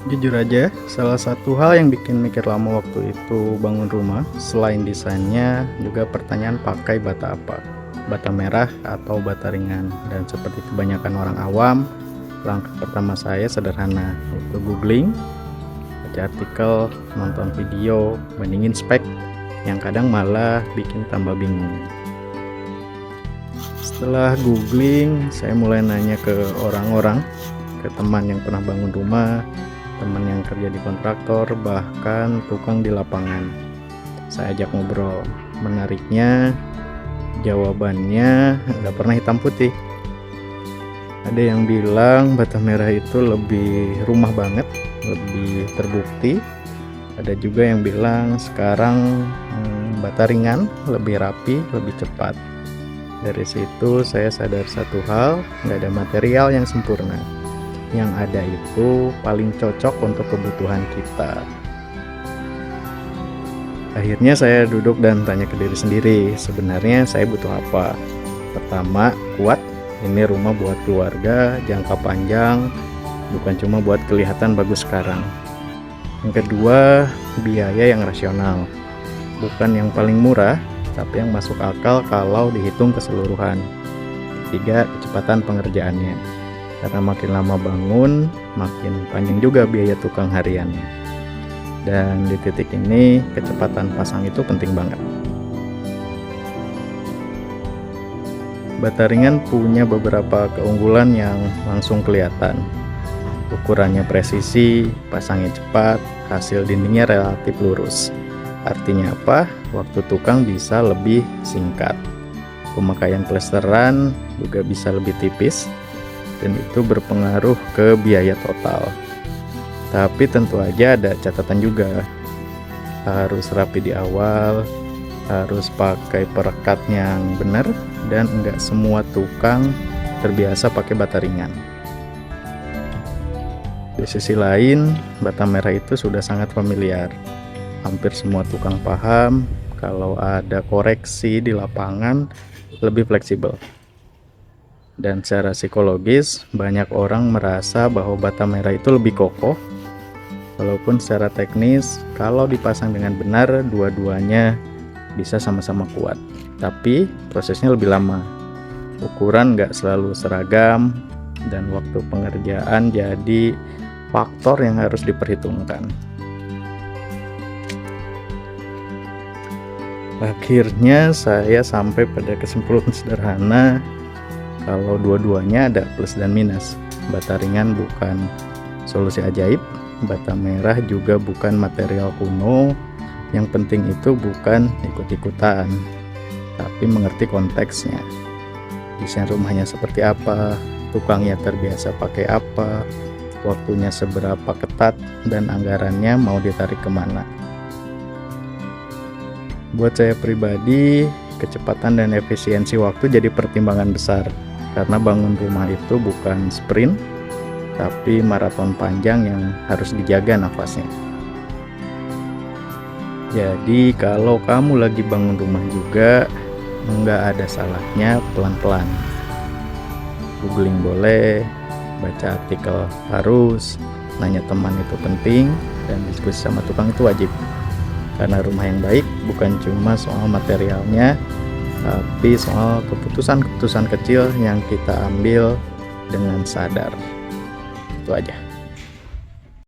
Jujur aja, salah satu hal yang bikin mikir lama waktu itu bangun rumah, selain desainnya, juga pertanyaan pakai bata apa? Bata merah atau bata ringan? Dan seperti kebanyakan orang awam, langkah pertama saya sederhana, yaitu googling, baca artikel, nonton video, bandingin spek, yang kadang malah bikin tambah bingung. Setelah googling, saya mulai nanya ke orang-orang, ke teman yang pernah bangun rumah, teman yang kerja di kontraktor, bahkan tukang di lapangan. Saya ajak ngobrol. Menariknya, jawabannya nggak pernah hitam putih. Ada yang bilang bata merah itu lebih rumah banget, lebih terbukti. Ada juga yang bilang sekarang bata ringan, lebih rapi, lebih cepat. Dari situ saya sadar satu hal, nggak ada material yang sempurna. Yang ada itu paling cocok untuk kebutuhan kita. Akhirnya saya duduk dan tanya ke diri sendiri, sebenarnya saya butuh apa? Pertama, kuat. Ini rumah buat keluarga, jangka panjang, bukan cuma buat kelihatan bagus sekarang. Yang kedua, biaya yang rasional. Bukan yang paling murah, tapi yang masuk akal kalau dihitung keseluruhan. Ketiga, kecepatan pengerjaannya. Karena makin lama bangun, makin panjang juga biaya tukang hariannya. Dan di titik ini, kecepatan pasang itu penting banget. Bata ringan punya beberapa keunggulan yang langsung kelihatan. Ukurannya presisi, pasangnya cepat, hasil dindingnya relatif lurus. Artinya apa? Waktu tukang bisa lebih singkat. Pemakaian plesteran juga bisa lebih tipis, dan itu berpengaruh ke biaya total. Tapi tentu aja ada catatan juga. Harus rapi di awal, harus pakai perekat yang benar, dan enggak semua tukang terbiasa pakai bata ringan. Di sisi lain, bata merah itu sudah sangat familiar. Hampir semua tukang paham kalau ada koreksi di lapangan lebih fleksibel. Dan secara psikologis, banyak orang merasa bahwa bata merah itu lebih kokoh. Walaupun secara teknis, kalau dipasang dengan benar, dua-duanya bisa sama-sama kuat. Tapi prosesnya lebih lama. Ukuran nggak selalu seragam, dan waktu pengerjaan jadi faktor yang harus diperhitungkan. Akhirnya saya sampai pada kesimpulan sederhana, kalau dua-duanya ada plus dan minus. Bata ringan bukan solusi ajaib, bata merah juga bukan material kuno. Yang penting itu bukan ikut-ikutan, tapi mengerti konteksnya. Desain rumahnya seperti apa, tukangnya terbiasa pakai apa, waktunya seberapa ketat, dan anggarannya mau ditarik kemana. Buat saya pribadi, kecepatan dan efisiensi waktu jadi pertimbangan besar. Karena bangun rumah itu bukan sprint, tapi maraton panjang yang harus dijaga nafasnya. Jadi kalau kamu lagi bangun rumah juga, nggak ada salahnya pelan-pelan. Googling boleh, baca artikel harus, nanya teman itu penting, dan diskusi sama tukang itu wajib. Karena rumah yang baik bukan cuma soal materialnya, tapi soal keputusan-keputusan kecil yang kita ambil dengan sadar. Itu aja.